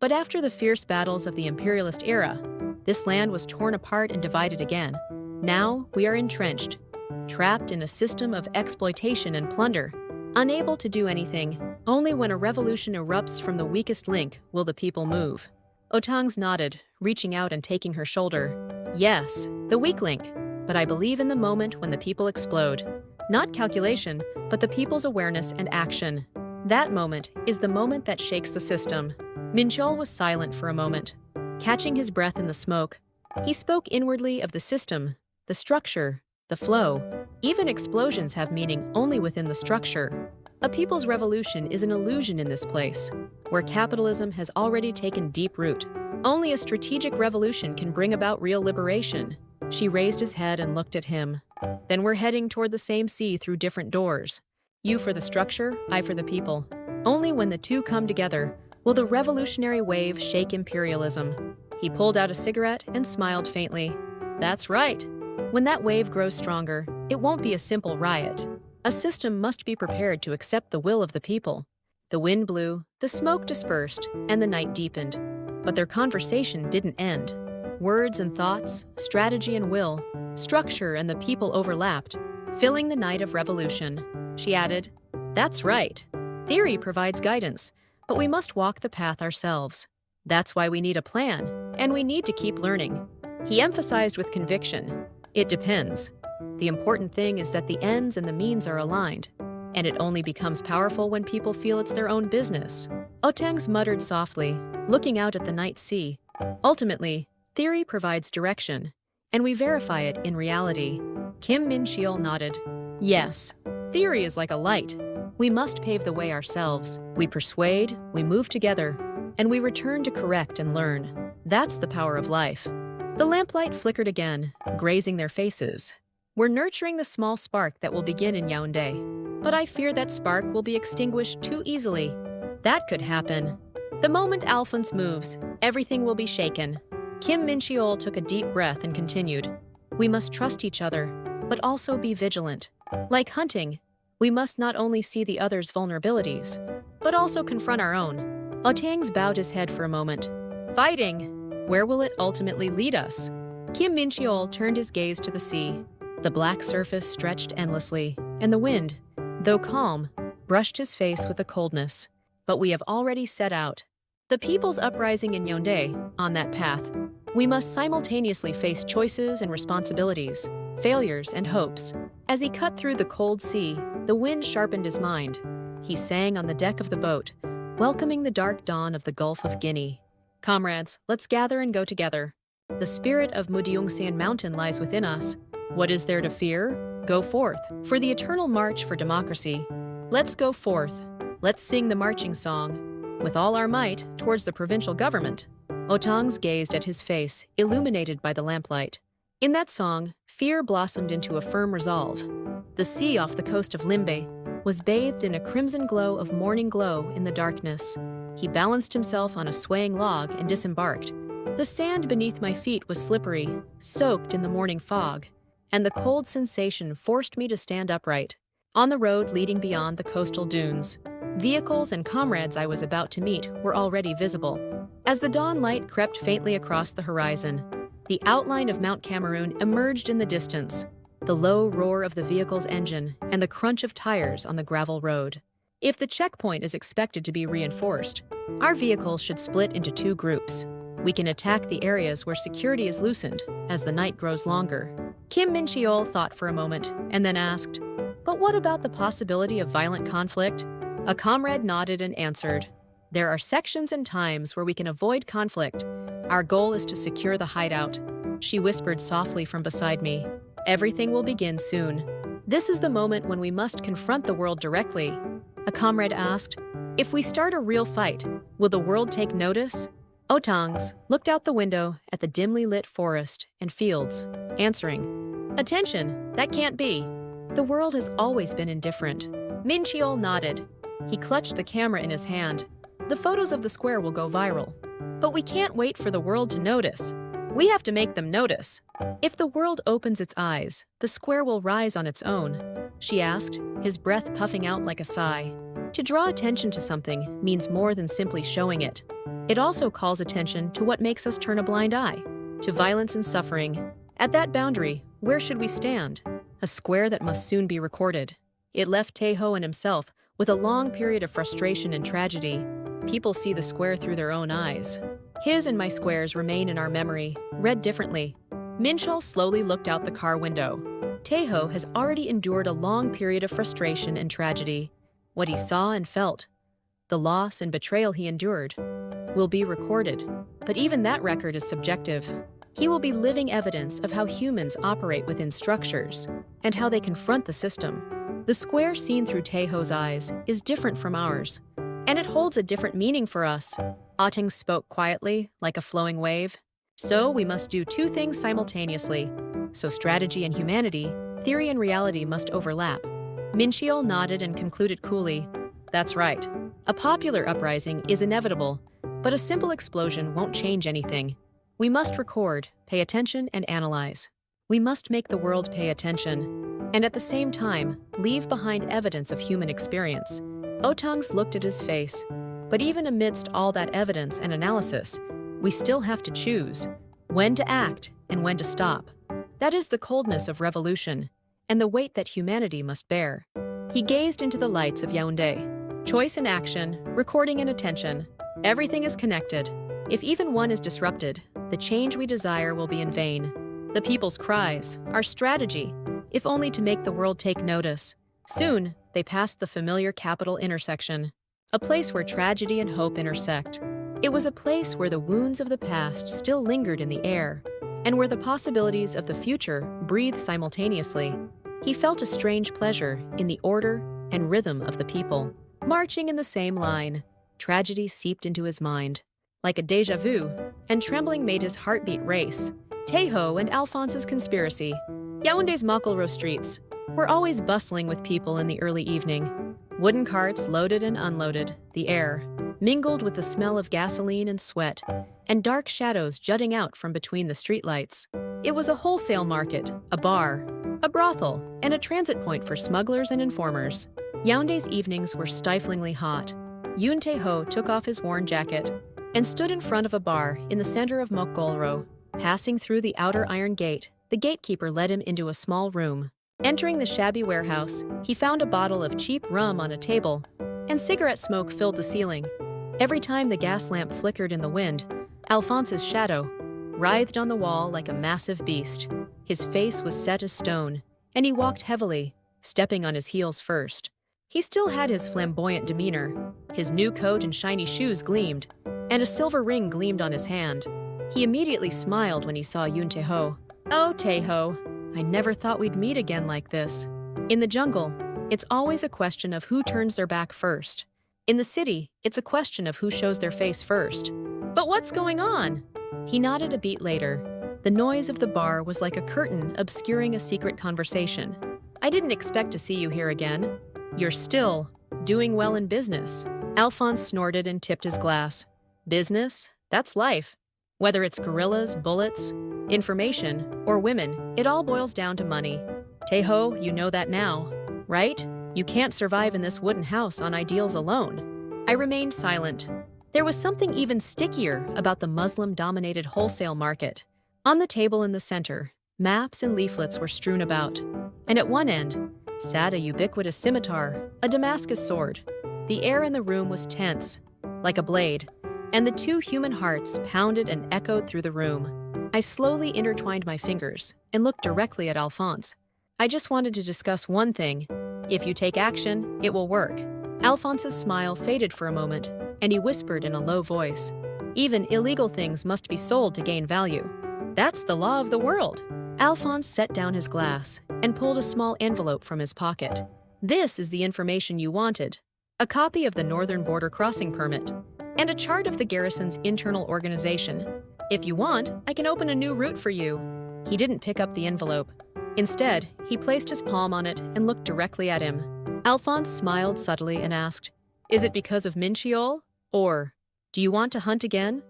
But after the fierce battles of the imperialist era, this land was torn apart and divided again. Now we are entrenched, trapped in a system of exploitation and plunder, unable to do anything. Only when a revolution erupts from the weakest link will the people move. Otangs nodded, reaching out and taking her shoulder. Yes, the weak link. But I believe in the moment when the people explode. Not calculation, but the people's awareness and action. That moment is the moment that shakes the system. Mincheol was silent for a moment, catching his breath in the smoke. He spoke inwardly of the system, the structure, the flow. Even explosions have meaning only within the structure. A people's revolution is an illusion in this place, where capitalism has already taken deep root. Only a strategic revolution can bring about real liberation. She raised his head and looked at him. Then we're heading toward the same sea through different doors. You for the structure, I for the people. Only when the two come together will the revolutionary wave shake imperialism. He pulled out a cigarette and smiled faintly. That's right. When that wave grows stronger, it won't be a simple riot. A system must be prepared to accept the will of the people. The wind blew, the smoke dispersed, and the night deepened. But their conversation didn't end. Words and thoughts, strategy and will, structure and the people overlapped, filling the night of revolution. She added, "That's right. Theory provides guidance, but we must walk the path ourselves. That's why we need a plan, and we need to keep learning." He emphasized with conviction, "It depends. The important thing is that the ends and the means are aligned, and it only becomes powerful when people feel it's their own business." Otangs muttered softly, looking out at the night sea. Ultimately, theory provides direction, and we verify it in reality. Kim Min-cheol nodded. Yes, theory is like a light. We must pave the way ourselves. We persuade, we move together, and we return to correct and learn. That's the power of life. The lamplight flickered again, grazing their faces. We're nurturing the small spark that will begin in Yaoundé, but I fear that spark will be extinguished too easily. That could happen. The moment Alphonse moves, everything will be shaken. Kim Min-cheol took a deep breath and continued. We must trust each other, but also be vigilant. Like hunting, we must not only see the other's vulnerabilities, but also confront our own. Otangs bowed his head for a moment. Fighting! Where will it ultimately lead us? Kim Min-cheol turned his gaze to the sea. The black surface stretched endlessly, and the wind, though calm, brushed his face with a coldness. But we have already set out. The people's uprising in Yaoundé, on that path. We must simultaneously face choices and responsibilities, failures and hopes. As he cut through the cold sea, the wind sharpened his mind. He sang on the deck of the boat, welcoming the dark dawn of the Gulf of Guinea. Comrades, let's gather and go together. The spirit of Mudiungsian Mountain lies within us. What is there to fear? Go forth, for the eternal march for democracy. Let's go forth. Let's sing the marching song, with all our might, towards the provincial government. Otangs gazed at his face, illuminated by the lamplight. In that song, fear blossomed into a firm resolve. The sea off the coast of Limbe was bathed in a crimson glow of morning glow in the darkness. He balanced himself on a swaying log and disembarked. The sand beneath my feet was slippery, soaked in the morning fog, and the cold sensation forced me to stand upright. On the road leading beyond the coastal dunes, vehicles and comrades I was about to meet were already visible. As the dawn light crept faintly across the horizon, the outline of Mount Cameroon emerged in the distance, the low roar of the vehicle's engine and the crunch of tires on the gravel road. If the checkpoint is expected to be reinforced, our vehicles should split into two groups. We can attack the areas where security is loosened as the night grows longer. Kim Min-cheol thought for a moment and then asked, "But what about the possibility of violent conflict?" A comrade nodded and answered, "There are sections and times where we can avoid conflict. Our goal is to secure the hideout." She whispered softly from beside me, "Everything will begin soon. This is the moment when we must confront the world directly." A comrade asked, "If we start a real fight, will the world take notice?" Otangs looked out the window at the dimly lit forest and fields, answering, "Attention, that can't be. The world has always been indifferent." Min-cheol nodded. He clutched the camera in his hand. "The photos of the square will go viral. But we can't wait for the world to notice. We have to make them notice. If the world opens its eyes, the square will rise on its own." She asked, his breath puffing out like a sigh. To draw attention to something means more than simply showing it. It also calls attention to what makes us turn a blind eye, to violence and suffering. At that boundary, where should we stand? A square that must soon be recorded. It left Taeho and himself with a long period of frustration and tragedy. People see the square through their own eyes. His and my squares remain in our memory, read differently. Minchul slowly looked out the car window. Taeho has already endured a long period of frustration and tragedy. What he saw and felt, the loss and betrayal he endured, will be recorded. But even that record is subjective. He will be living evidence of how humans operate within structures and how they confront the system. The square seen through Taeho's eyes is different from ours, and it holds a different meaning for us. Otting spoke quietly, like a flowing wave. So we must do two things simultaneously. So strategy and humanity, theory and reality must overlap. Mincheol nodded and concluded coolly. That's right. A popular uprising is inevitable, but a simple explosion won't change anything. We must record, pay attention, and analyze. We must make the world pay attention, and at the same time, leave behind evidence of human experience. Otangs looked at his face, but even amidst all that evidence and analysis, we still have to choose when to act and when to stop. That is the coldness of revolution, and the weight that humanity must bear. He gazed into the lights of Yaoundé. Choice and action, recording and attention, everything is connected. If even one is disrupted, the change we desire will be in vain. The people's cries, our strategy, if only to make the world take notice. Soon, they passed the familiar capital intersection, a place where tragedy and hope intersect. It was a place where the wounds of the past still lingered in the air, and where the possibilities of the future breathed simultaneously. He felt a strange pleasure in the order and rhythm of the people. Marching in the same line, tragedy seeped into his mind. Like a déjà vu, and trembling made his heartbeat race. Taeho and Alphonse's conspiracy. Yaoundé's Makolro streets were always bustling with people in the early evening. Wooden carts loaded and unloaded, the air mingled with the smell of gasoline and sweat, and dark shadows jutting out from between the streetlights. It was a wholesale market, a bar, a brothel, and a transit point for smugglers and informers. Yaoundé's evenings were stiflingly hot. Yoon Taeho took off his worn jacket and stood in front of a bar in the center of Mokgolro. Passing through the outer iron gate, the gatekeeper led him into a small room. Entering the shabby warehouse, he found a bottle of cheap rum on a table, and cigarette smoke filled the ceiling. Every time the gas lamp flickered in the wind, Alphonse's shadow writhed on the wall like a massive beast. His face was set as stone, and he walked heavily, stepping on his heels first. He still had his flamboyant demeanor. His new coat and shiny shoes gleamed, and a silver ring gleamed on his hand. He immediately smiled when he saw Yoon Taeho. Oh, Taeho, I never thought we'd meet again like this. In the jungle, it's always a question of who turns their back first. In the city, it's a question of who shows their face first. But what's going on? He nodded a beat later. The noise of the bar was like a curtain obscuring a secret conversation. I didn't expect to see you here again. You're still doing well in business. Alphonse snorted and tipped his glass. Business? That's life. Whether it's gorillas, bullets, information, or women, it all boils down to money. Taeho, you know that now, right? You can't survive in this wooden house on ideals alone. I remained silent. There was something even stickier about the Muslim-dominated wholesale market. On the table in the center, maps and leaflets were strewn about, and at one end sat a ubiquitous scimitar, a Damascus sword. The air in the room was tense, like a blade, and the two human hearts pounded and echoed through the room. I slowly intertwined my fingers and looked directly at Alphonse. I just wanted to discuss one thing. If you take action, it will work. Alphonse's smile faded for a moment, and he whispered in a low voice. Even illegal things must be sold to gain value. That's the law of the world. Alphonse set down his glass and pulled a small envelope from his pocket. This is the information you wanted. A copy of the Northern Border Crossing Permit, and a chart of the garrison's internal organization. If you want, I can open a new route for you. He didn't pick up the envelope. Instead, he placed his palm on it and looked directly at him. Alphonse smiled subtly and asked, "Is it because of Mincheol? Or, do you want to hunt again?"